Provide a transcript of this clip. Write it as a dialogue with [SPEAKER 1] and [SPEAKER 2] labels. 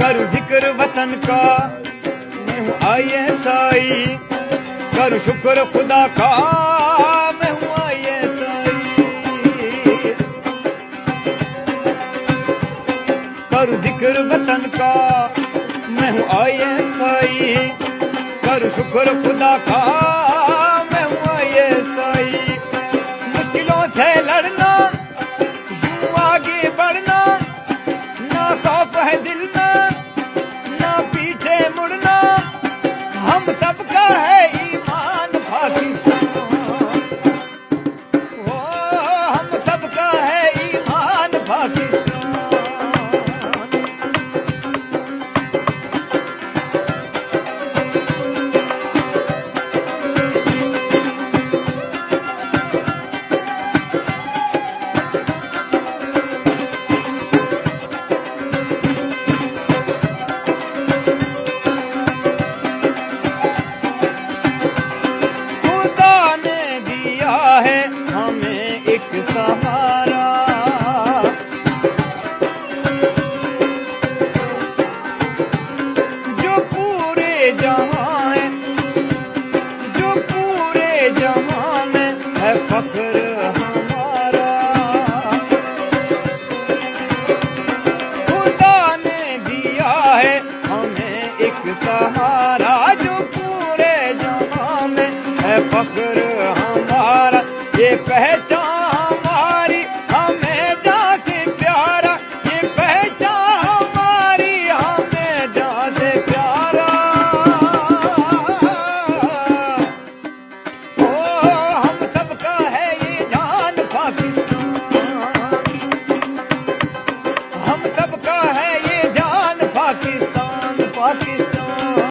[SPEAKER 1] करूं जिक्र वतन का, मैं हूँ ISI। करूं शुक्र खुदा का, मैं हूँ ISI। करूं जिक्र वतन का, मैं हूँ ISI। करूं शुक्र खुदा का, मैं हूँ ISI। मुश्किलों से लड़ना, यूं आगे बढ़ना, ना खौफ है दिल में, ना पीछे मुड़ना। हम सबका है ईमान पाकिस्तान, ओ हम सबका है ईमान पाकिस्तान। है हमें एक सहारा, जो पूरे जहां है, जो पूरे जहां में है फख्र हमारा। खुदा ने दिया है हमें एक सहारा, जो पूरे जहां में है फख्र हमारा। ये पहचान हमारी हमें जान से प्यारा, ये पहचान हमारी हमें जान से प्यारा। ओ हम सबका है ये जान पाकिस्तान, हम सबका है ये जान पाकिस्तान, पाकिस्तान।